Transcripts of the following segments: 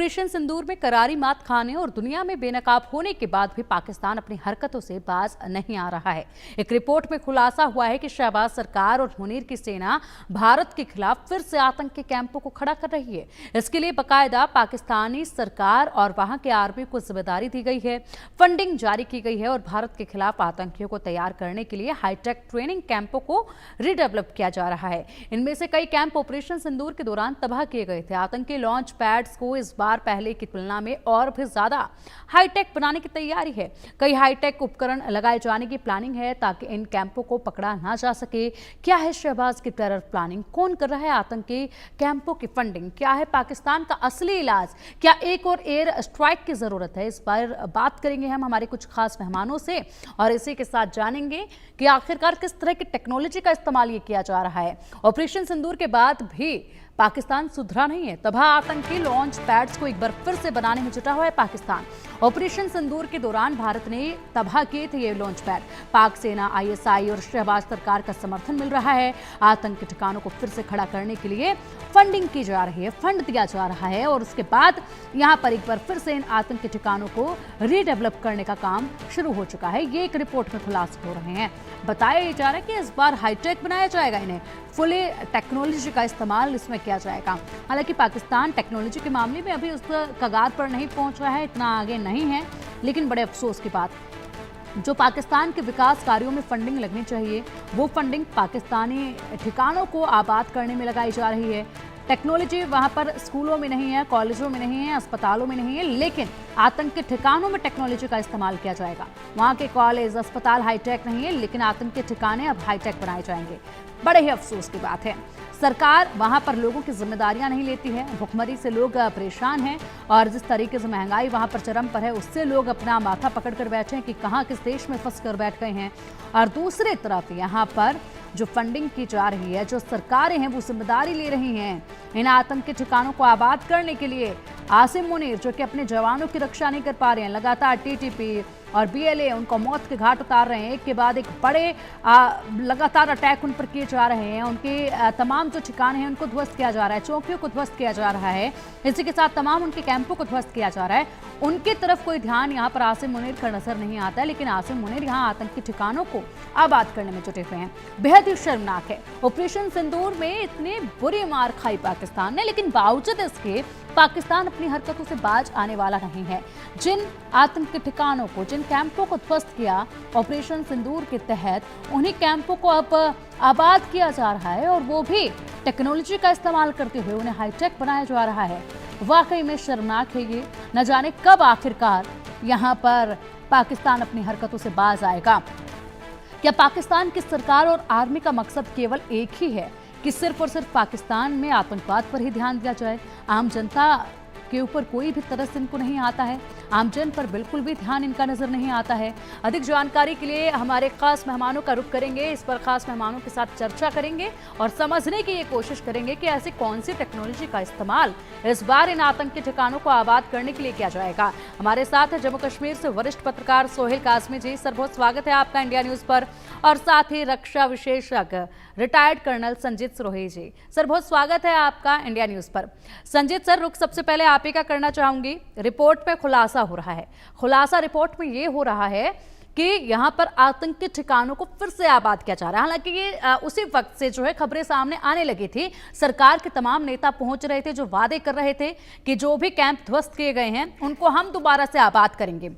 Operation सिंदूर में करारी मात खाने और दुनिया में बेनकाब होने के बाद भी पाकिस्तान अपनी हरकतों से बाज नहीं आ रहा है। एक रिपोर्ट में खुलासा हुआ है कि शहबाज सरकार और मुनीर की सेना भारत के खिलाफ फिर से आतंकी कैंपों को खड़ा कर रही है। इसके लिए बाकायदा पाकिस्तानी सरकार और वहां के आर्मी को जिम्मेदारी दी गई है, फंडिंग जारी की गई है और भारत के खिलाफ आतंकियों को तैयार करने के लिए हाईटेक ट्रेनिंग कैंपों को रिडेवलप किया जा रहा है। इनमें से कई कैंप ऑपरेशन सिंदूर के दौरान तबाह किए गए थे। आतंकी लॉन्च पैड्स को इस बार पहले की तुलना में और भी ज्यादा हाईटेक बनाने की तैयारी है। कई हाईटेक उपकरण लगाए जाने की प्लानिंग है ताकि इन कैंपों को पकड़ा ना जा सके। क्या है शहबाज की टेरर प्लानिंग? कौन कर रहा है आतंकी कैंपों की फंडिंग? क्या है पाकिस्तान का असली इलाज? क्या एक और एयर स्ट्राइक की जरूरत है? इस पर बात करेंगे हम हमारे कुछ खास मेहमानों से और इसी के साथ जानेंगे कि आखिरकार किस तरह की टेक्नोलॉजी का इस्तेमाल ये किया जा रहा है। ऑपरेशन सिंदूर के बाद भी पाकिस्तान सुधरा नहीं है। तबाह आतंकी लॉन्च पैड्स को एक बार फिर से बनाने में जुटा हुआ है पाकिस्तान। ऑपरेशन सिंदूर के दौरान भारत ने तबाह किए थे ये लॉन्च पैड। पाक सेना, आईएसआई और शहबाज सरकार का समर्थन मिल रहा है। आतंकी ठिकानों को फिर से खड़ा करने के लिए फंडिंग की जा रही है, फंड दिया जा रहा है और उसके बाद यहाँ पर एक बार फिर से इन आतंकी ठिकानों को रीडेवलप करने का काम शुरू हो चुका है। ये एक रिपोर्ट में खुलासे हो रहे हैं। बताया जा रहा है कि इस बार हाईटेक बनाया जाएगा, इन्हें फुली टेक्नोलॉजी का इस्तेमाल इसमें किया जाएगा। हालांकि पाकिस्तान टेक्नोलॉजी के मामले में अभी उस कगार पर नहीं पहुंच रहा है, इतना आगे नहीं है, लेकिन बड़े अफसोस की बात, जो पाकिस्तान के विकास कार्यों में फंडिंग लगनी चाहिए वो फंडिंग पाकिस्तानी ठिकानों को आबाद करने में लगाई जा रही है। टेक्नोलॉजी वहां पर स्कूलों में नहीं है, कॉलेजों में नहीं है, अस्पतालों में नहीं है, लेकिन आतंकी ठिकानों में टेक्नोलॉजी का इस्तेमाल किया जाएगा। वहां के कॉलेज, अस्पताल हाईटेक नहीं है, लेकिन आतंकी ठिकाने अब हाईटेक बनाए जाएंगे। बड़े ही अफसोस की बात है, सरकार वहां पर लोगों की जिम्मेदारियां नहीं लेती है। भुखमरी से लोग परेशान हैं और जिस तरीके से महंगाई वहां पर चरम पर है, उससे लोग अपना माथा पकड़ कर बैठे हैं कि कहां किस देश में फंस कर बैठ गए हैं। और दूसरी तरफ यहाँ पर जो फंडिंग की जा रही है, जो सरकारें हैं वो जिम्मेदारी ले रही हैं इन आतंकी ठिकानों को आबाद करने के लिए। आसिम मुनीर जो कि अपने जवानों की रक्षा नहीं कर पा रहे हैं, लगातार टीटीपी और बीएलए उनको मौत के घाट उतार रहे हैं। एक के बाद एक बड़े लगातार अटैक उन पर किए जा रहे हैं। उनके तमाम जो ठिकाने हैं उनको ध्वस्त किया जा रहा है, चौकियों को ध्वस्त किया जा रहा है, इसी के साथ तमाम उनके कैंपों को ध्वस्त किया जा रहा है। उनकी तरफ कोई ध्यान यहाँ पर आसिम मुनीर का नजर नहीं आता है, लेकिन आसिम मुनीर यहाँ आतंकी ठिकानों को आबाद करने में जुटे हुए हैं। बेहद ही शर्मनाक है। ऑपरेशन सिंदूर में इतनी बुरी मार खाई पाकिस्तान ने, लेकिन बावजूद इसके पाकिस्तान अपनी हरकतों से बाज आने वाला नहीं है। जिन आतंकी ठिकानों को, जिन कैंपों को ध्वस्त किया ऑपरेशन सिंदूर के तहत, उन्हीं कैंपों को अब आबाद किया जा रहा है और वो भी टेक्नोलॉजी का इस्तेमाल करते हुए उन्हें हाईटेक बनाया जा रहा है। वाकई में शर्मनाक है ये। न जाने कब आखिरकार यहाँ पर पाकिस्तान अपनी हरकतों से बाज आएगा। क्या पाकिस्तान की सरकार और आर्मी का मकसद केवल एक ही है कि सिर्फ और सिर्फ पाकिस्तान में आतंकवाद पर ही ध्यान दिया जाए? आम जनता के ऊपर कोई भी तरस इनको नहीं आता है, आम जन पर बिल्कुल भी ध्यान इनका नजर नहीं आता है। अधिक जानकारी के लिए हमारे खास मेहमानों का रुख करेंगे, इस पर खास मेहमानों के साथ चर्चा करेंगे और समझने की ये कोशिश करेंगे कि ऐसी कौन सी टेक्नोलॉजी का इस्तेमाल इस बार इन आतंकी ठिकानों को आबाद करने के लिए किया जाएगा। हमारे साथ है जम्मू कश्मीर से वरिष्ठ पत्रकार सोहेल कासमी जी। सर, बहुत स्वागत है आपका इंडिया न्यूज पर। और साथ ही रक्षा विशेषज्ञ रिटायर्ड कर्नल संजीत सिरोही जी। सर, बहुत स्वागत है आपका इंडिया न्यूज पर। संजीत सर, रुख सबसे पहले आप ही का करना चाहूंगी। रिपोर्ट में खुलासा हो रहा है, खुलासा रिपोर्ट में ये हो रहा है कि यहाँ पर आतंकी ठिकानों को फिर से आबाद किया जा रहा है। हालांकि ये उसी वक्त से जो है खबरें सामने आने लगी थी। सरकार के तमाम नेता पहुंच रहे थे जो वादे कर रहे थे कि जो भी कैंप ध्वस्त किए गए हैं उनको हम दोबारा से आबाद करेंगे।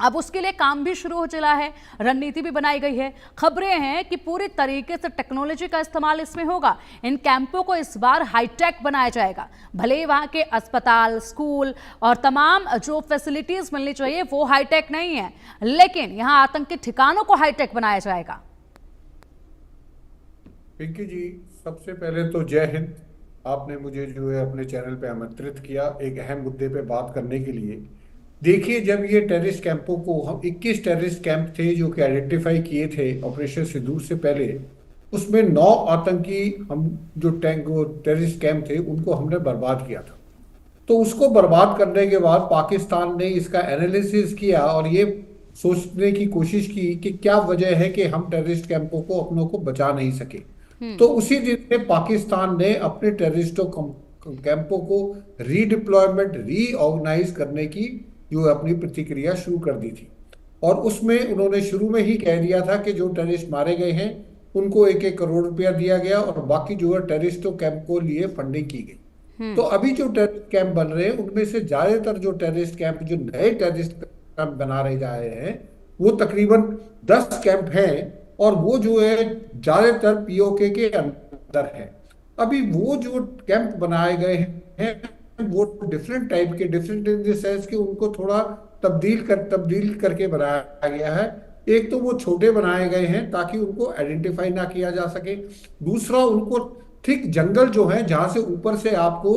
अब उसके लिए काम भी शुरू हो चला है, रणनीति भी बनाई गई है। खबरें हैं कि पूरी तरीके से टेक्नोलॉजी का इस्तेमाल इसमें होगा। इन कैंपों को इस बार हाईटेक बनाया जाएगा। भले ही वहां के अस्पताल, स्कूल और तमाम जो फैसिलिटीज मिलनी चाहिए वो हाईटेक नहीं है, लेकिन यहां आतंकी ठिकानों को हाईटेक बनाया जाएगा। पिंकी जी, सबसे पहले तो जय हिंद। आपने मुझे जो है अपने चैनल पे आमंत्रित किया एक अहम मुद्दे पे बात करने के लिए। देखिए, जब ये टेररिस्ट कैंपों को हम 21 टेररिस्ट कैंप थे जो कि आइडेंटिफाई किए थे ऑपरेशन सिंदूर से पहले, उसमें 9 आतंकी हम जो टेररिस्ट कैंप थे उनको हमने बर्बाद किया था। तो उसको बर्बाद करने के बाद पाकिस्तान ने इसका एनालिसिस किया और ये सोचने की कोशिश की कि क्या वजह है कि हम टेररिस्ट कैंपों को अपनों को बचा नहीं सके। तो उसी दिन से पाकिस्तान ने अपने टेररिस्टों कैंपों को रीडिप्लॉयमेंट रीऑर्गेनाइज करने की जो अपनी प्रतिक्रिया शुरू कर दी थी। और उसमें उन्होंने शुरू में ही कह दिया था कि जो टेररिस्ट मारे गए हैं उनको 1-1 करोड़ रुपया दिया गया और बाकी जो है टेररिस्टों कैंप को लिए फंडिंग की गई। तो अभी जो टेररिस्ट कैंप बन रहे हैं उनमें से ज्यादातर जो टेररिस्ट कैंप जो नए टेररिस्ट कैंप बना रहे जा रहे हैं वो तकरीबन 10 कैंप हैं और वो जो है ज्यादातर पीओके के अंदर है। अभी वो जो कैंप बनाए गए हैं वो डिफरेंट टाइप के, डिफरेंट इन द सेंस कि उनको थोड़ा तब्दील करके बनाया गया है। एक तो वो छोटे बनाए गए हैं ताकि उनको आइडेंटिफाई ना किया जा सके। दूसरा, उनको थिक जंगल जो है जहां से ऊपर से आपको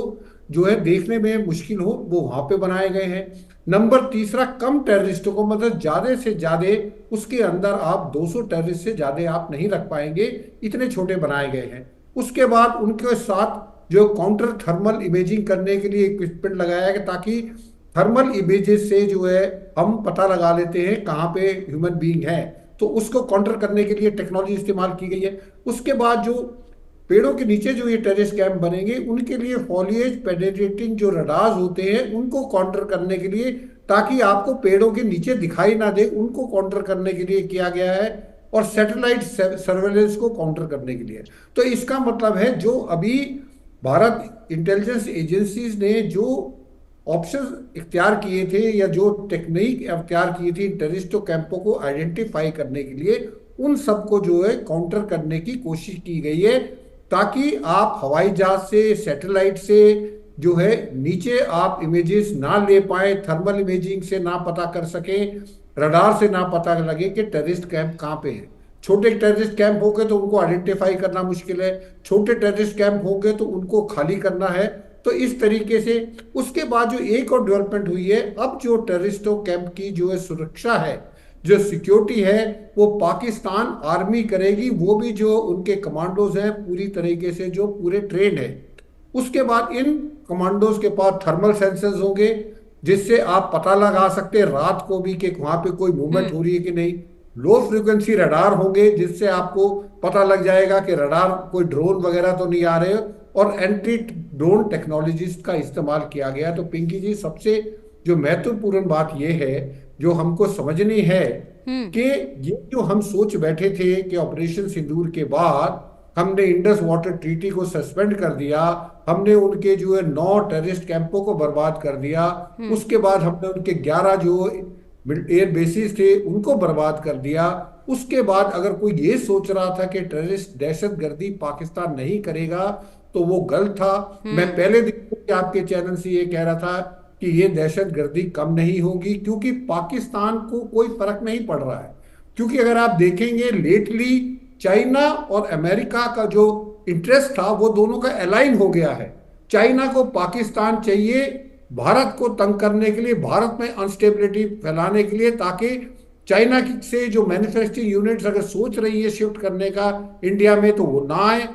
जो है देखने में मुश्किल हो वो वहां पे बनाए गए हैं। नंबर तीसरा, कम टेररिस्टों को, मतलब ज्यादा से ज्यादा उसके अंदर आप 200 टेररिस्ट से ज्यादा आप नहीं रख पाएंगे, इतने छोटे बनाए गए हैं। उसके बाद उनके साथ जो काउंटर थर्मल इमेजिंग करने के लिए इक्विपमेंट लगाया गया ताकि थर्मल इमेजेस से जो है हम पता लगा लेते हैं कहाँ पे ह्यूमन बीइंग है, तो उसको काउंटर करने के लिए टेक्नोलॉजी इस्तेमाल की गई है। उसके बाद जो पेड़ों के नीचे जो ये टेररिस्ट कैंप बनेंगे उनके लिए फॉलिएज पेनेट्रेटिंग जो रडार्स होते हैं उनको काउंटर करने के लिए, ताकि आपको पेड़ों के नीचे दिखाई ना दे, उनको काउंटर करने के लिए किया गया है। और सैटेलाइट सर्वेलेंस को काउंटर करने के लिए। तो इसका मतलब है जो अभी भारत इंटेलिजेंस एजेंसीज ने जो ऑप्शन इख्तियार किए थे या जो टेक्निक इख्तियार की थी टेररिस्टों कैंपों को आइडेंटिफाई करने के लिए, उन सबको जो है काउंटर करने की कोशिश की गई है ताकि आप हवाई जहाज से, सैटेलाइट से जो है नीचे आप इमेजेस ना ले पाए, थर्मल इमेजिंग से ना पता कर सके, रडार से ना पता लगे कि टेररिस्ट कैंप कहाँ पे है। छोटे टेररिस्ट कैंप हो गए तो उनको आइडेंटिफाई करना मुश्किल है, छोटे टेररिस्ट कैंप हो गए तो उनको खाली करना है। तो इस तरीके से उसके बाद जो एक और डेवलपमेंट हुई है, अब जो टेररिस्टों कैंप की जो है सुरक्षा है, जो सिक्योरिटी है, वो पाकिस्तान आर्मी करेगी। वो भी जो उनके कमांडोज हैं पूरी तरीके से जो पूरे ट्रेन है। उसके बाद इन कमांडोज के पास थर्मल सेंसर्स होंगे जिससे आप पता लगा सकते हैं रात को भी कि वहां पे कोई मूवमेंट हो रही है कि नहीं। लो फ्रीक्वेंसी रडार होंगे जिससे आपको पता लग जाएगा कि रडार कोई ड्रोन वगैरह तो नहीं आ रहे। और एंटी ड्रोन टेक्नोलॉजीज का इस्तेमाल किया गया। तो पिंकी जी, सबसे जो महत्वपूर्ण बात यह है जो हमको समझनी है कि ये जो हम सोच बैठे थे कि ऑपरेशन सिंदूर के बाद हमने इंडस वाटर ट्रीटी को सस्पेंड कर दिया, हमने उनके जो है 9 टेररिस्ट कैंपों को बर्बाद कर दिया, उसके बाद हमने उनके 11 जो एयर बेसिस थे उनको बर्बाद कर दिया। उसके बाद अगर कोई ये सोच रहा था कि टेररिस्ट दहशतगर्दी पाकिस्तान नहीं करेगा तो वो गलत था। मैं पहले दिन आपके चैनल से ये कह रहा था कि ये दहशतगर्दी कम नहीं होगी क्योंकि पाकिस्तान को कोई फर्क नहीं पड़ रहा है। क्योंकि अगर आप देखेंगे लेटली चाइना और अमेरिका का जो इंटरेस्ट था वो दोनों का अलाइन हो गया है। चाइना को पाकिस्तान चाहिए भारत को तंग करने के लिए, भारत में अनस्टेबिलिटी फैलाने के लिए, ताकि चाइना से जो मैन्युफैक्चरिंग यूनिट्स अगर सोच रही है शिफ्ट करने का इंडिया में तो वो ना आए।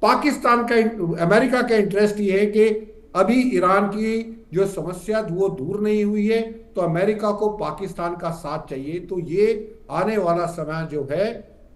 पाकिस्तान का, अमेरिका का इंटरेस्ट ये है कि अभी ईरान की जो समस्या वो दूर नहीं हुई है तो अमेरिका को पाकिस्तान का साथ चाहिए। तो ये आने वाला समय जो है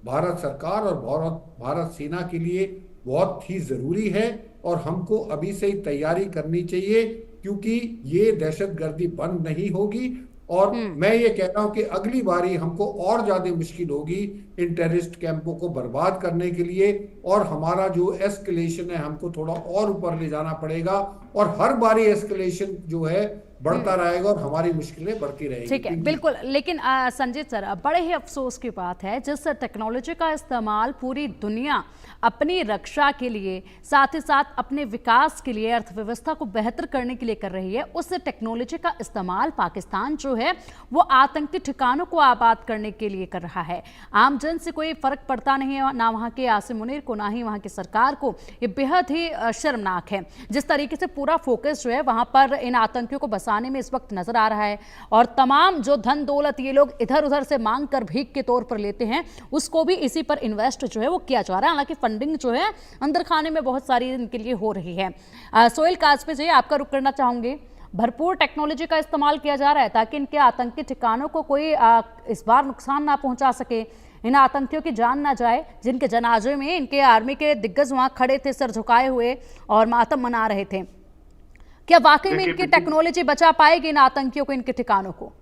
भारत सरकार और भारत सेना के लिए बहुत ही जरूरी है और हमको अभी से ही तैयारी करनी चाहिए क्योंकि ये दहशतगर्दी बंद नहीं होगी। और मैं ये कह रहा हूं कि अगली बारी हमको और ज्यादा मुश्किल होगी इन टेररिस्ट कैंपों को बर्बाद करने के लिए और हमारा जो एस्केलेशन है हमको थोड़ा और ऊपर ले जाना पड़ेगा और हर बारी एस्केलेशन जो है बढ़ता रहेगा और हमारी मुश्किलें बढ़ती रहेगी। ठीक है, बिल्कुल। लेकिन संजीत सर, बड़े ही अफसोस की बात है जिस टेक्नोलॉजी का इस्तेमाल पूरी दुनिया अपनी रक्षा के लिए, साथ ही साथ अपने विकास के लिए, अर्थव्यवस्था को बेहतर करने के लिए कर रही है, उस टेक्नोलॉजी का इस्तेमाल पाकिस्तान जो है वो आतंकी ठिकानों को आबाद करने के लिए कर रहा है। आम जन से कोई फर्क पड़ता नहीं है, ना वहाँ के आसिम मुनीर को, ना ही वहाँ की सरकार को। ये बेहद ही शर्मनाक है जिस तरीके से पूरा फोकस जो है वहाँ पर इन आतंकियों को बसाने में इस वक्त नजर आ रहा है। और तमाम जो धन दौलत ये लोग इधर उधर से मांग कर भीख के तौर पर लेते हैं उसको भी इसी पर इन्वेस्ट जो है वो किया जा रहा है। हालांकि फंडिंग जो है अंदर खाने में बहुत सारी इनके लिए हो रही है। सोहेल कासमी जी, आपका रुख करना चाहूंगे। भरपूर टेक्नोलॉजी का इस्तेमाल किया जा रहा है ताकि इनके आतंकी ठिकानों को कोई इस बार नुकसान ना पहुंचा सके, इन आतंकियों की जान ना जाए, जिनके जनाजे में इनके आर्मी के दिग्गज वहां खड़े थे सर झुकाए हुए और मातम मना रहे थे। क्या वाकई में देखिए इनकी टेक्नोलॉजी बचा पाएगी इन आतंकियों को इनके ठिकानों को?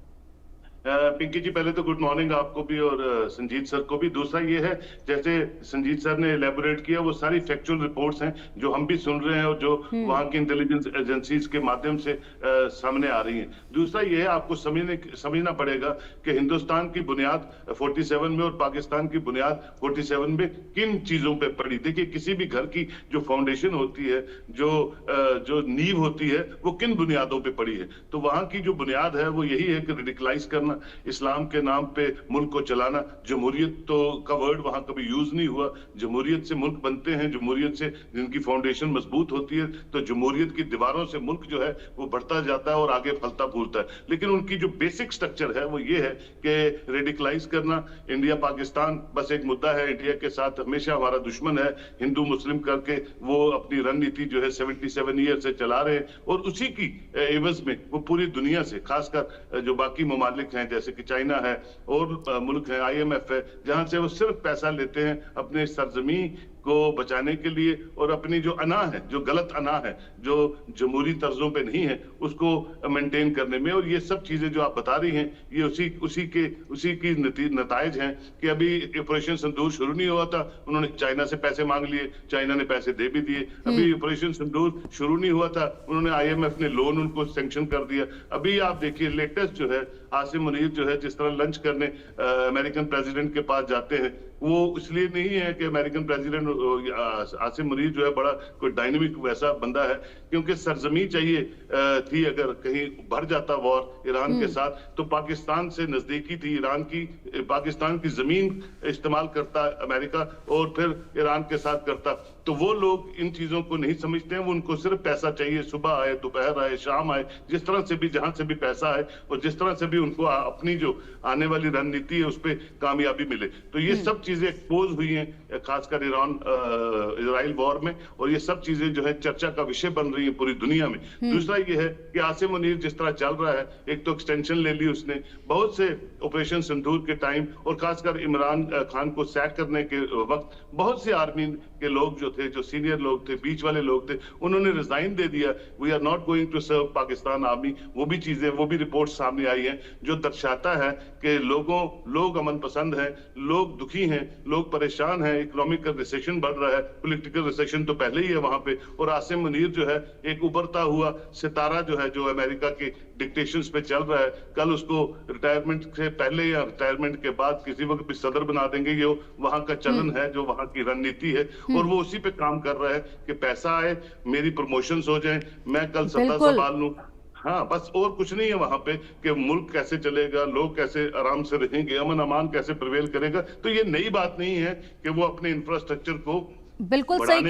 पिंकी जी, पहले तो गुड मॉर्निंग आपको भी और संजीत सर को भी। दूसरा ये है, जैसे संजीत सर ने एलेबोरेट किया, वो सारी फैक्चुअल रिपोर्ट्स हैं जो हम भी सुन रहे हैं और जो वहां की इंटेलिजेंस एजेंसीज के माध्यम से सामने आ रही हैं। दूसरा ये है, आपको समझना पड़ेगा कि हिंदुस्तान की बुनियाद 47 में और पाकिस्तान की बुनियाद 47 में किन चीजों पे पड़ी। देखिए, किसी भी घर की जो फाउंडेशन होती है, जो नींव होती है, वो किन बुनियादों पे पड़ी है। तो वहां की जो बुनियाद है वो यही है कि रेडिकलाइज करना, इस्लाम के नाम पे मुल्क को चलाना। जमहूरियत तो का वर्ड वहां कभी यूज नहीं हुआ। जमहूरियत से मुल्क बनते हैं, जमहूरियत से जिनकी फाउंडेशन मजबूत होती है, तो जमहूरियत की दीवारों से मुल्क जो है वो बढ़ता जाता है और आगे फलता फूलता है। लेकिन उनकी जो बेसिक स्ट्रक्चर है वो ये है कि रेडिकलाइज करना। इंडिया पाकिस्तान बस एक मुद्दा है, इंडिया के साथ हमेशा हमारा दुश्मन है, हिंदू मुस्लिम करके वो अपनी रणनीति जो है 77 ईयर से चला रहे हैं। और उसी की एवज में वो पूरी दुनिया से, खासकर जो बाकी ममालिक हैं जैसे कि चाइना है और मुल्क है, IMF है, जहां से वो सिर्फ पैसा लेते हैं अपने सरजमी को बचाने के लिए और अपनी जो अना है, जो गलत अना है, जो जमहूरी तर्जों पे नहीं है, उसको मेंटेन करने में। और ये सब चीजें जो आप बता रही हैं, ये उसी की नतायज हैं कि अभी ऑपरेशन सिंदूर शुरू नहीं हुआ था, उन्होंने चाइना से पैसे मांग लिए, चाइना ने पैसे दे भी दिए। अभी ऑपरेशन सिंदूर शुरू नहीं हुआ था, उन्होंने IMF ने लोन उनको सैंक्शन कर दिया। अभी आप देखिए लेटेस्ट जो है, आसिम मुनीर जो है जिस तरह लंच करने अमेरिकन प्रेसिडेंट के पास जाते हैं, वो इसलिए नहीं है कि अमेरिकन प्रेसिडेंट आसिम मुनीर जो है बड़ा कोई डायनेमिक वैसा बंदा है, क्योंकि सरजमी चाहिए थी। अगर कहीं बढ़ जाता वॉर ईरान के साथ, तो पाकिस्तान से नजदीकी थी ईरान की, पाकिस्तान की जमीन इस्तेमाल करता अमेरिका और फिर ईरान के साथ करता। तो वो लोग इन चीजों को नहीं समझते हैं, वो उनको सिर्फ पैसा चाहिए, सुबह आए, दोपहर आए, शाम आए, जिस तरह से भी, जहां से भी पैसा आए और जिस तरह से भी उनको अपनी जो आने वाली रणनीति है उस पर कामयाबी मिले। तो ये सब चीजें एक्सपोज हुई हैं, खासकर ईरान इजराइल वॉर में, और ये सब चीजें जो है चर्चा का विषय बन रही है पूरी दुनिया में। दूसरा ये है कि आसिम मुनीर जिस तरह चल रहा है, एक तो एक्सटेंशन ले ली उसने बहुत से ऑपरेशन सिंदूर के टाइम, और खासकर इमरान खान को सैक करने के वक्त बहुत से आर्मी के लोग जो थे, जो सीनियर लोग थे, बीच वाले लोग थे, उन्होंने रिजाइन दे दिया, we are not going to serve Pakistan army. वो भी चीजें, वो भी रिपोर्ट सामने आई है जो दर्शाता है कि लोग अमन पसंद हैं, लोग दुखी हैं, लोग परेशान हैं, इकोनॉमिक रिसेशन बढ़ रहा है, पॉलिटिकल रिसेशन तो पहले ही है वहां पे। और आसिम मुनीर जो है एक उभरता हुआ सितारा जो है, जो अमेरिका के डिक्टेशंस पे चल रहा है। कल उसको रिटायरमेंट से पहले या रिटायरमेंट के बाद किसी वक्त भी सदर बना देंगे, ये वहां का चलन है, जो वहां की रणनीति है, और वो उसी पे काम कर रहा है कि पैसा आए, मेरी प्रमोशंस हो जाएं, मैं कल सत्ता संभाल लूं। हाँ, बस और कुछ नहीं है वहां पे कि मुल्क कैसे चलेगा, लोग कैसे आराम से रहेंगे, अमन अमान कैसे प्रिवेल करेगा। तो ये नई बात नहीं है कि वो अपने इंफ्रास्ट्रक्चर को बिल्कुल सही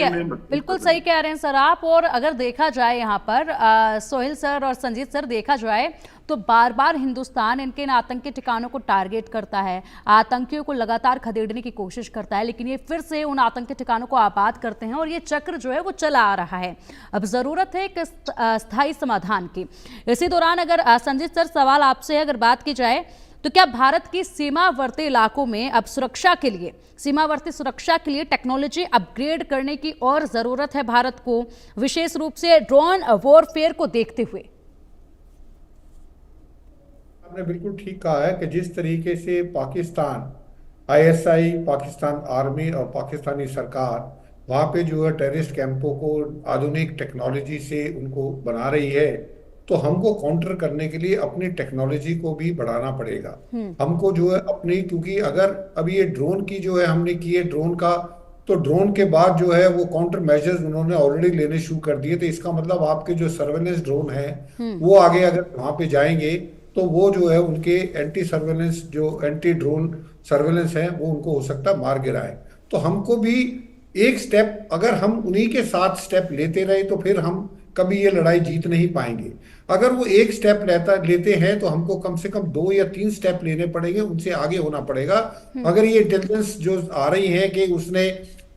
कह रहे हैं सर आप। और अगर देखा जाए यहाँ पर सोहेल सर और संजीत सर, देखा जाए तो बार बार हिंदुस्तान इनके इन आतंकी ठिकानों को टारगेट करता है, आतंकियों को लगातार खदेड़ने की कोशिश करता है, लेकिन ये फिर से उन आतंकी ठिकानों को आबाद करते हैं और ये चक्र जो है वो चला आ रहा है। अब ज़रूरत है एक स्थायी समाधान की। इसी दौरान अगर संजीत सर, सवाल आपसे अगर बात की जाए तो क्या भारत की सीमावर्ती इलाकों में अब सीमावर्ती सुरक्षा के लिए टेक्नोलॉजी अपग्रेड करने की और जरूरत है भारत को, विशेष रूप से ड्रोन वॉरफेयर को देखते हुए? आपने बिल्कुल ठीक कहा है कि जिस तरीके से पाकिस्तान ISI, पाकिस्तान आर्मी और पाकिस्तानी सरकार वहाँ पे जो है टेररिस्ट कैंपों को आधुनिक टेक्नोलॉजी से उनको बना रही है, तो हमको काउंटर करने के लिए अपनी टेक्नोलॉजी को भी बढ़ाना पड़ेगा। हमको जो है अपनी, क्योंकि अगर अभी ये ड्रोन की जो है हमने की है ड्रोन का, तो ड्रोन के बाद जो है वो काउंटर मेजर्स उन्होंने ऑलरेडी लेने शुरू कर दिए। तो इसका मतलब आपके जो सर्वेलेंस ड्रोन है वो आगे अगर वहां पे जाएंगे तो वो जो है उनके एंटी सर्वेलेंस, जो एंटी ड्रोन सर्वेलेंस है, वो उनको हो सकता है मार गिराए। तो हमको भी एक स्टेप, अगर हम उन्हीं के साथ स्टेप लेते रहे तो फिर हम कभी ये लड़ाई जीत नहीं पाएंगे। अगर वो एक स्टेप लेते हैं तो हमको कम से कम 2 या 3 स्टेप लेने पड़ेंगे, उनसे आगे होना पड़ेगा। अगर ये इंटेलिजेंस जो आ रही है कि उसने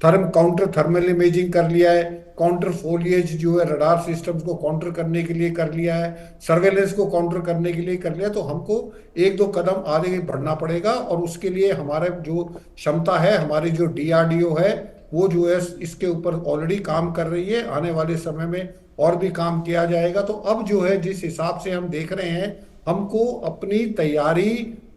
काउंटर थर्मल इमेजिंग कर लिया है, काउंटर फोलिएज जो है रडार सिस्टम्स को काउंटर करने के लिए कर लिया है, सर्वेलेंस को काउंटर करने के लिए कर लिया, तो हमको 1-2 कदम आगे बढ़ना पड़ेगा। और उसके लिए हमारा जो क्षमता है, हमारी जो DRDO है, वो जो है इसके ऊपर ऑलरेडी काम कर रही है। आने वाले समय में और भी काम किया जाएगा। तो अब जो है जिस हिसाब से हम देख रहे हैं, हमको अपनी तैयारी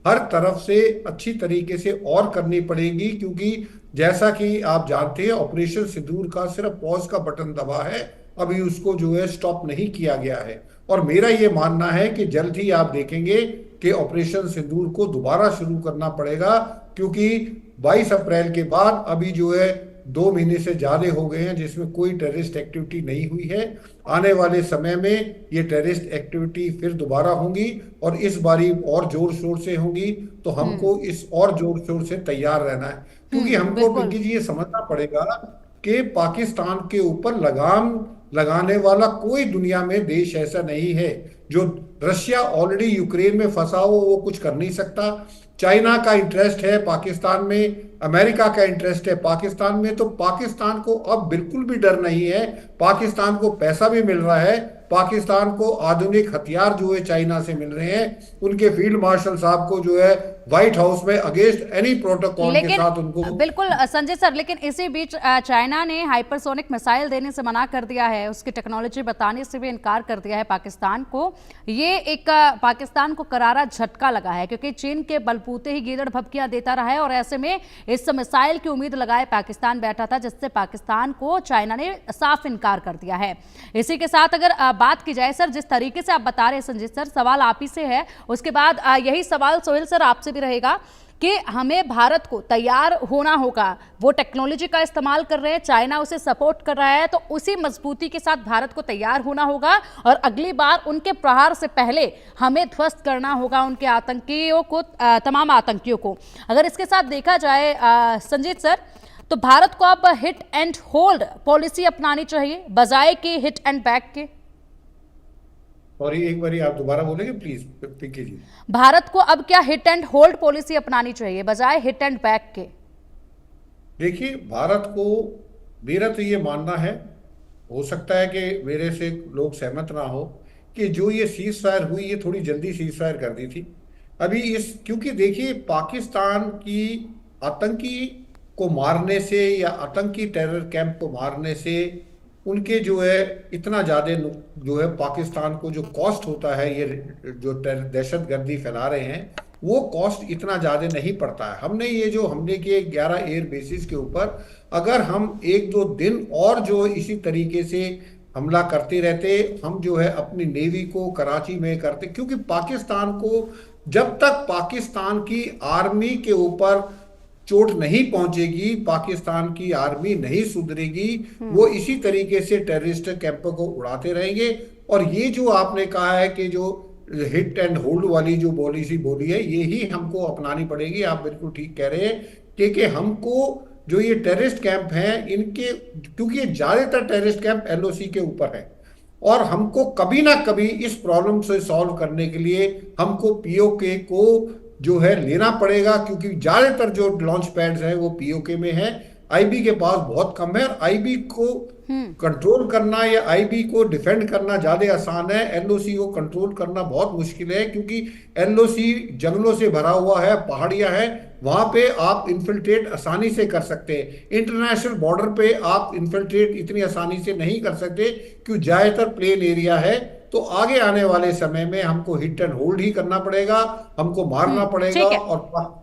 हर तरफ से अच्छी तरीके से और करनी पड़ेगी, क्योंकि जैसा कि आप जानते हैं ऑपरेशन सिंदूर का सिर्फ पॉज का बटन दबा है, अभी उसको जो है स्टॉप नहीं किया गया है। और मेरा ये मानना है कि जल्द ही आप देखेंगे कि ऑपरेशन सिंदूर को दोबारा शुरू करना पड़ेगा, क्योंकि 22 अप्रैल के बाद अभी जो है 2 महीने से ज्यादा हो गए हैं जिसमें कोई टेररिस्ट एक्टिविटी नहीं हुई है। आने वाले समय में ये टेररिस्ट एक्टिविटी फिर दोबारा होंगी और इस बारी और जोर शोर से होंगी। तो हमको इस और जोर शोर से तैयार रहना है, क्योंकि हमको बिल्कुल। पिंकी जी ये समझना पड़ेगा कि पाकिस्तान के ऊपर लगाम लगाने वाला कोई दुनिया में देश ऐसा नहीं है। जो रशिया ऑलरेडी यूक्रेन में फंसा हो वो कुछ कर नहीं सकता। चाइना का इंटरेस्ट है पाकिस्तान में, अमेरिका का इंटरेस्ट है पाकिस्तान में। तो पाकिस्तान को अब बिल्कुल भी डर नहीं है। पाकिस्तान को पैसा भी मिल रहा है, पाकिस्तान को आधुनिक हथियार जो है चाइना से मिल रहे हैं। उनके फील्ड मार्शल साहब को जो है व्हाइट हाउस में अगेंस्ट एनी प्रोटोकॉल के साथ उनको बिल्कुल संजय सर, लेकिन इसी बीच चाइना ने हाइपरसोनिक मिसाइल देने से मना कर दिया है, उसकी टेक्नोलॉजी बताने से भी इनकार कर दिया है पाकिस्तान को। ये एक पाकिस्तान को करारा झटका लगा है, क्योंकि चीन के बलबूते ही गीदड़ भभकियां देता रहा है और ऐसे में इस मिसाइल की उम्मीद लगाए पाकिस्तान बैठा था, जिससे पाकिस्तान को चाइना ने साफ इनकार कर दिया है। इसी के साथ अगर बात की जाए सर, जिस तरीके से आप बता रहे हैं संजय सर, सवाल आप ही से है, उसके बाद यही सवाल सोहेल सर आपसे भी रहेगा कि हमें भारत को तैयार होना होगा। वो टेक्नोलॉजी का इस्तेमाल कर रहे हैं, चाइना उसे सपोर्ट कर रहा है, तो उसी मजबूती के साथ भारत को तैयार होना होगा और अगली बार उनके प्रहार से पहले हमें ध्वस्त करना होगा उनके आतंकियों को, तमाम आतंकियों को। अगर इसके साथ देखा जाए संजीत सर, तो भारत को अब हिट एंड होल्ड पॉलिसी अपनानी चाहिए बजाय कि हिट एंड बैक के। और एक बारी आप दोबारा बोलेंगे प्लीज पिंकी जी। भारत को अब क्या हिट एंड होल्ड पॉलिसी अपनानी चाहिए बजाय हिट एंड बैक के? देखिए, भारत को मेरा तो ये मानना है, हो सकता है कि मेरे से लोग सहमत ना हो, कि जो ये सीज फायर हुई ये थोड़ी जल्दी सीज फायर कर दी थी। अभी क्योंकि देखिए पाकिस्तान की आतंकी को मारने से या आतंकी टेरर कैंप को मारने से उनके जो है इतना ज्यादा जो है पाकिस्तान को जो कॉस्ट होता है, ये जो दहशतगर्दी फैला रहे हैं, वो कॉस्ट इतना ज्यादा नहीं पड़ता है। हमने किए 11 एयर बेसिस के ऊपर, अगर हम 1-2 दिन और जो इसी तरीके से हमला करते रहते, हम जो है अपनी नेवी को कराची में करते, क्योंकि पाकिस्तान को जब तक पाकिस्तान की आर्मी के ऊपर चोट नहीं पहुंचेगी, पाकिस्तान की आर्मी नहीं सुधरेगी, वो इसी तरीके से टेररिस्ट कैंपों को उड़ाते रहेंगे। और ये जो आपने कहा है कि जो हिट एंड होल्ड वाली जो पॉलिसी बोली है, यही हमको अपनानी पड़ेगी। आप बिल्कुल ठीक कह रहे हैं, क्योंकि हमको जो ये टेररिस्ट कैंप हैं इनके, क्योंकि ये ज्यादातर टेररिस्ट कैंप एलओसी के ऊपर है, और हमको कभी ना कभी इस प्रॉब्लम से सॉल्व करने के लिए हमको पीओके को जो है लेना पड़ेगा, क्योंकि ज्यादातर जो लॉन्च पैड्स हैं वो पीओके में है, आईबी के पास बहुत कम है। और आईबी को कंट्रोल करना या आईबी को डिफेंड करना ज्यादा आसान है, एलओसी को कंट्रोल करना बहुत मुश्किल है, क्योंकि एलओसी जंगलों से भरा हुआ है, पहाड़ियां हैं, वहां पे आप इन्फिल्ट्रेट आसानी से कर सकते हैं। इंटरनेशनल बॉर्डर पे आप इन्फिल्ट्रेट इतनी आसानी से नहीं कर सकते, क्योंकि ज्यादातर प्लेन एरिया है। तो आगे आने वाले समय में हमको हिट एंड होल्ड ही करना पड़ेगा, हमको मारना पड़ेगा। और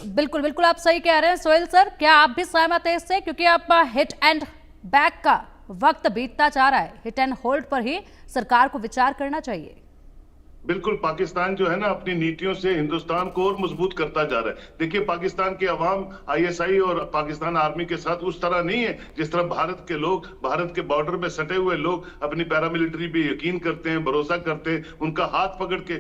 बिल्कुल बिल्कुल आप सही कह रहे हैं सोहेल सर, क्या आप भी सहमत हैं इससे? क्योंकि अब हिट एंड बैक का वक्त बीतता जा रहा है, हिट एंड होल्ड पर ही सरकार को विचार करना चाहिए। बिल्कुल, पाकिस्तान जो है ना अपनी नीतियों से हिंदुस्तान को और मजबूत करता जा रहा है। देखिए, पाकिस्तान की अवाम आईएसआई और पाकिस्तान आर्मी के साथ उस तरह नहीं है जिस तरह भारत के लोग, भारत के बॉर्डर में सटे हुए लोग अपनी पैरामिलिट्री पे यकीन करते हैं, भरोसा करते हैं, उनका हाथ पकड़ के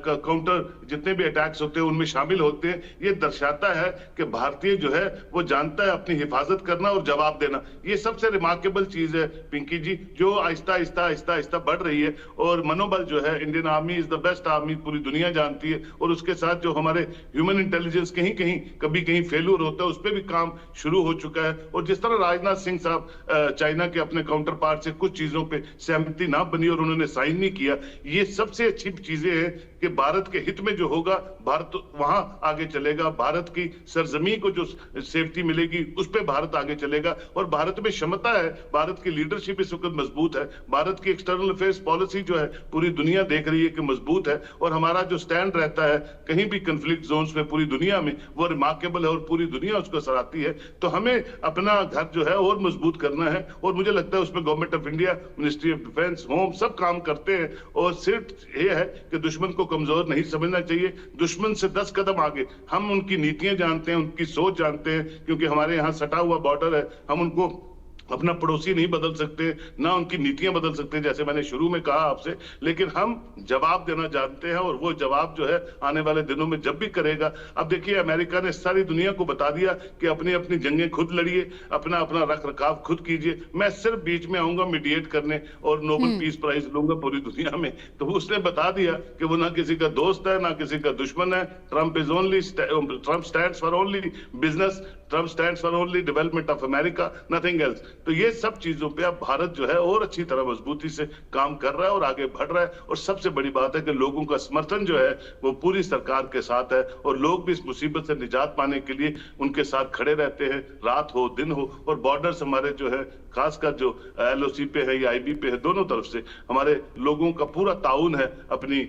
काउंटर जितने भी अटैक्स होते हैं उनमें शामिल होते हैं। ये दर्शाता है कि भारतीय जो है वो जानता है अपनी हिफाजत करना और जवाब देना। ये सबसे रिमार्केबल चीज है पिंकी जी, जो आहिस्ता आहिस्ता आहिस्ता आहिस्ता बढ़ रही है। और मनोबल जो है Indian army army is the best army पूरी दुनिया जानती है, और उसके साथ जो हमारे ह्यूमन इंटेलिजेंस कहीं कहीं कभी कहीं फेल्यूर होता है, उस पर भी काम शुरू हो चुका है। और जिस तरह राजनाथ सिंह साहब चाइना के अपने काउंटर पार्ट से कुछ चीजों पे सहमति ना बनी और उन्होंने साइन नहीं किया, ये सबसे अच्छी चीजें हैं कि भारत के हित में जो होगा भारत वहां आगे चलेगा, भारत की सरजमी को जो सेफ्टी मिलेगी उस पे भारत आगे चलेगा। और भारत में क्षमता है, भारत की लीडरशिप इस वक्त मजबूत है, भारत की एक्सटर्नल अफेयर्स पॉलिसी जो है पूरी दुनिया देख रही है कि मजबूत है, और हमारा जो स्टैंड रहता है कहीं भी कंफ्लिक्ट जोन्स में पूरी दुनिया में वो रिमार्केबल है और पूरी दुनिया उसको सराहती है। तो हमें अपना घर जो है और मजबूत करना है, और मुझे लगता है उसमें government of India, ministry of defence, home सब काम करते हैं। और सिर्फ ये है कि दुश्मन को कमजोर नहीं समझना चाहिए, दुश्मन से 10 कदम आगे हम उनकी नीतियां जानते हैं, उनकी सोच जानते हैं, क्योंकि हमारे यहाँ सटा हुआ बॉर्डर है, हम उनको अपना पड़ोसी नहीं बदल सकते, ना उनकी नीतियां बदल सकते, जैसे मैंने शुरू में कहा आपसे, लेकिन हम जवाब देना जानते हैं, और वो जवाब जो है आने वाले दिनों में जब भी करेगा। अब देखिए अमेरिका ने सारी दुनिया को बता दिया कि अपनी अपनी जंगें खुद लड़िए, अपना अपना रख रखाव खुद कीजिए, मैं सिर्फ बीच में आऊंगा मीडिएट करने और नोबेल पीस प्राइज लूंगा पूरी दुनिया में। तो उसने बता दिया कि वो ना किसी का दोस्त है ना किसी का दुश्मन है। Trump stands for only business, Trump stands for only development of America, nothing else. तो ये सब चीजों पे अब भारत जो है और अच्छी तरह मजबूती से काम कर रहा है और आगे बढ़ रहा है। और सबसे बड़ी बात है कि लोगों का समर्थन जो है वो पूरी सरकार के साथ है, और लोग भी इस मुसीबत से निजात पाने के लिए उनके साथ खड़े रहते हैं, रात हो दिन हो। और बॉर्डर्स हमारे जो है खासकर जो LOC पे है या IB पे है, दोनों तरफ से हमारे लोगों का पूरा ताउन है अपनी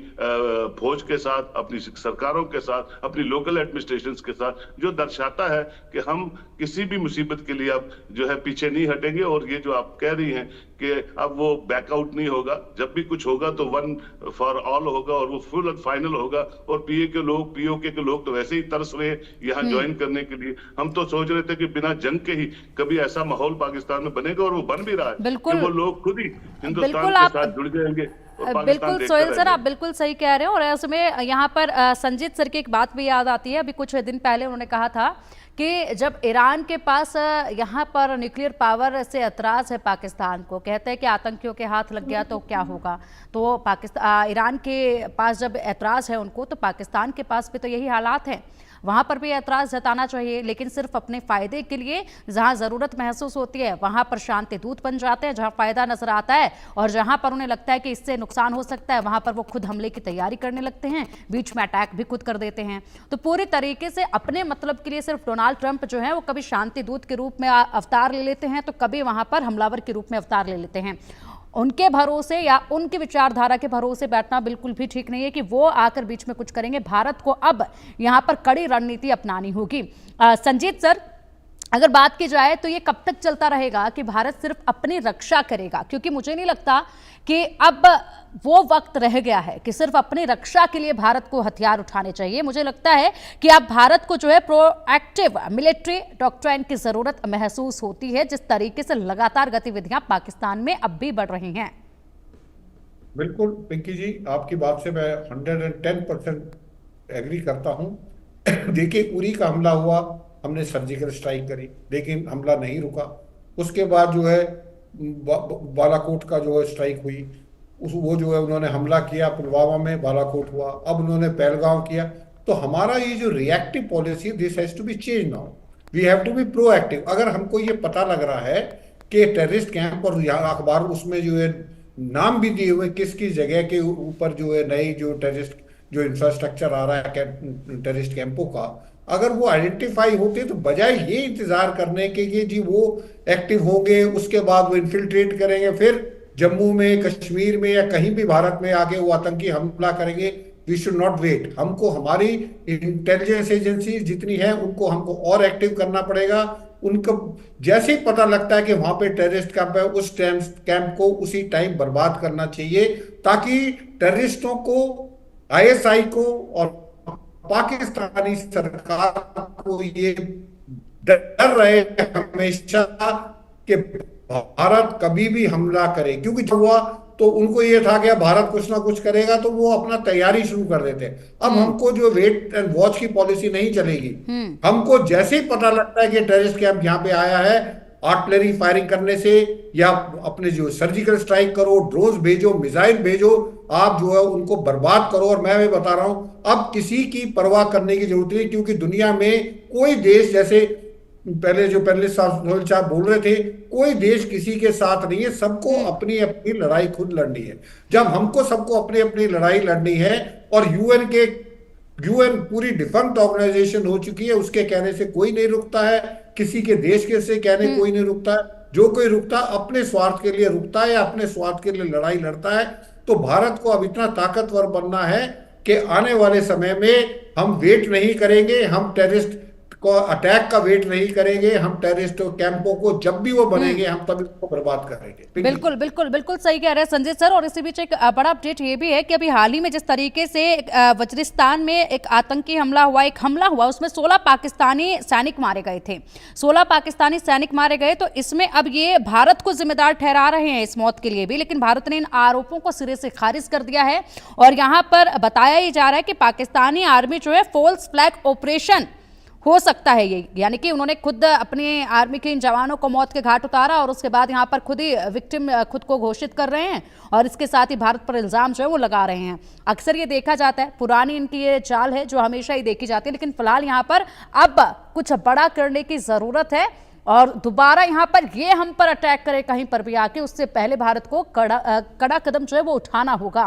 फौज के साथ, अपनी सरकारों के साथ, अपनी लोकल एडमिनिस्ट्रेशंस के साथ, जो दर्शाता है कि हम किसी भी मुसीबत के लिए अब जो है पीछे नहीं हटेंगे। और ये जो आप कह रही हैं कि अब वो बैकआउट नहीं होगा, जब भी कुछ होगा तो वन फॉर ऑल होगा और वो फुल एंड फाइनल होगा। और POK के लोग तो वैसे ही तरस रहे हैं यहाँ ज्वाइन करने के लिए। हम तो सोच रहे थे कि बिना जंग के ही कभी ऐसा माहौल पाकिस्तान में बनेगा, और वो बन भी रहा है कि वो लोग खुद ही हिंदुस्तान के साथ जुड़ जाएंगे। बिल्कुल सोहेल सर, आप बिल्कुल सही कह रहे हैं। और उसमें यहाँ पर संजीत सर की एक बात भी याद आती है। अभी कुछ दिन पहले उन्होंने कहा था कि जब ईरान के पास यहाँ पर न्यूक्लियर पावर से एतराज़ है पाकिस्तान को, कहते हैं कि आतंकियों के हाथ लग गया तो क्या होगा। तो पाकिस्तान ईरान के पास जब एतराज़ है उनको, तो पाकिस्तान के पास भी तो यही हालात हैं, वहाँ पर भी एतराज़ जताना चाहिए, लेकिन सिर्फ अपने फ़ायदे के लिए। जहाँ ज़रूरत महसूस होती है वहाँ पर शांति दूत बन जाते हैं, जहाँ फ़ायदा नज़र आता है और जहाँ पर उन्हें लगता है कि इससे नुकसान हो सकता है वहाँ पर वो खुद हमले की तैयारी करने लगते हैं, बीच में अटैक भी खुद कर देते हैं। तो पूरी तरीके से अपने मतलब के लिए सिर्फ डोनाल्ड ट्रंप जो है वो कभी शांति दूत के रूप में अवतार ले लेते हैं, तो कभी वहाँ पर हमलावर के रूप में अवतार ले लेते हैं। उनके भरोसे या उनकी विचारधारा के भरोसे बैठना बिल्कुल भी ठीक नहीं है कि वो आकर बीच में कुछ करेंगे। भारत को अब यहाँ पर कड़ी रणनीति अपनानी होगी। संजीत सर, अगर बात की जाए तो ये कब तक चलता रहेगा कि भारत सिर्फ अपनी रक्षा करेगा? क्योंकि मुझे नहीं लगता कि अब वो वक्त रह गया है कि सिर्फ अपनी रक्षा के लिए भारत को हथियार उठाने चाहिए। मुझे लगता है कि अब भारत को जो है प्रोएक्टिव मिलिट्री डॉक्ट्राइन की जरूरत महसूस होती है, जिस तरीके से लगातार गतिविधियां पाकिस्तान में अब भी बढ़ रही हैं। बिल्कुल पिंकी जी, आपकी बात से मैं 110% एग्री करता हूं। देखिए, उरी का हमला हुआ, हमने सर्जिकल स्ट्राइक करी, लेकिन हमला नहीं रुका। उसके बाद जो है बालाकोट का जो है स्ट्राइक हुई, वो जो है उन्होंने हमला किया, पुलवामा में बालाकोट हुआ, अब उन्होंने पहलगांव किया। तो हमारा ये जो reactive policy, this has to be change now, we have to be proactive. अगर हमको ये पता लग रहा है कि टेररिस्ट कैंप, और यहाँ अखबार उसमें जो है नाम भी दिए हुए किस किस जगह के ऊपर जो है नई जो टेररिस्ट जो इंफ्रास्ट्रक्चर आ रहा है टेररिस्ट कैंपों का, अगर वो आइडेंटिफाई होते तो बजाय ये इंतजार करने के कि जी वो एक्टिव होंगे, उसके बाद वो इन्फिल्ट्रेट करेंगे, फिर जम्मू में, कश्मीर में या कहीं भी भारत में आके वो आतंकी हमला करेंगे, वी शुड नॉट वेट। हमको हमारी इंटेलिजेंस एजेंसी जितनी है उनको हमको और एक्टिव करना पड़ेगा। उनको जैसे ही पता लगता है कि वहां पे टेररिस्ट कैंप है, उस कैंप को उसी टाइम बर्बाद करना चाहिए, ताकि टेररिस्टों को, ISI को और पाकिस्तानी सरकार को ये डर रहे हमेशा कि भारत कभी भी हमला करे। क्योंकि जब हुआ तो उनको ये था कि भारत कुछ ना कुछ करेगा, तो वो अपना तैयारी शुरू कर देते। अब हमको जो वेट एंड वॉच की पॉलिसी नहीं चलेगी। हमको जैसे ही पता लगता है कि टेररिस्ट कैंप यहाँ पे आया है, आर्टिलरी फायरिंग करने से, या अपने जो सर्जिकल स्ट्राइक करो, ड्रोन्स भेजो, मिसाइल भेजो, आप जो है उनको बर्बाद करो। और मैं बता रहा हूं, अब किसी की परवाह करने की जरूरत नहीं, क्योंकि दुनिया में कोई देश, जैसे पहले साहब बोल रहे थे, कोई देश किसी के साथ नहीं है, सबको अपनी अपनी लड़ाई खुद लड़नी है। जब हमको सबको अपनी अपनी लड़ाई लड़नी है, और यूएन पूरी डिफंक्ट ऑर्गेनाइजेशन हो चुकी है, उसके कहने से कोई नहीं रुकता है, किसी के देश के से कहने कोई नहीं रुकता है। जो कोई रुकता अपने स्वार्थ के लिए रुकता है, या अपने स्वार्थ के लिए लड़ाई लड़ता है। तो भारत को अब इतना ताकतवर बनना है कि आने वाले समय में हम वेट नहीं करेंगे, हम टेररिस्ट को अटैक का वेट नहीं करेंगे, हम टेररिस्ट कैंपों को जब भी वो बनेंगे हम तभी उसको बर्बाद करेंगे। बिल्कुल बिल्कुल बिल्कुल सही कह रहे हैं संजय सर। और इसी बीच एक बड़ा अपडेट ये भी है कि अभी हाल ही में जिस तरीके से वजीरिस्तान में एक आतंकी हमला हुआ, उसमें 16 पाकिस्तानी सैनिक मारे गए थे, 16 पाकिस्तानी सैनिक मारे गए। तो इसमें अब ये भारत को जिम्मेदार ठहरा रहे हैं इस मौत के लिए भी, लेकिन भारत ने इन आरोपों को सिरे से खारिज कर दिया है। और यहाँ पर बताया ही जा रहा है कि पाकिस्तानी आर्मी जो है फॉल्स फ्लैग ऑपरेशन हो सकता है ये, यानी कि उन्होंने खुद अपने आर्मी के इन जवानों को मौत के घाट उतारा और उसके बाद यहाँ पर खुद ही विक्टिम खुद को घोषित कर रहे हैं, और इसके साथ ही भारत पर इल्जाम जो है वो लगा रहे हैं। अक्सर ये देखा जाता है, पुरानी इनकी ये चाल है जो हमेशा ही देखी जाती है, लेकिन फिलहाल यहाँ पर अब कुछ बड़ा करने की जरूरत है, और दोबारा यहाँ पर ये हम पर अटैक करे कहीं पर भी आके, उससे पहले भारत को कड़ा कदम जो है वो उठाना होगा।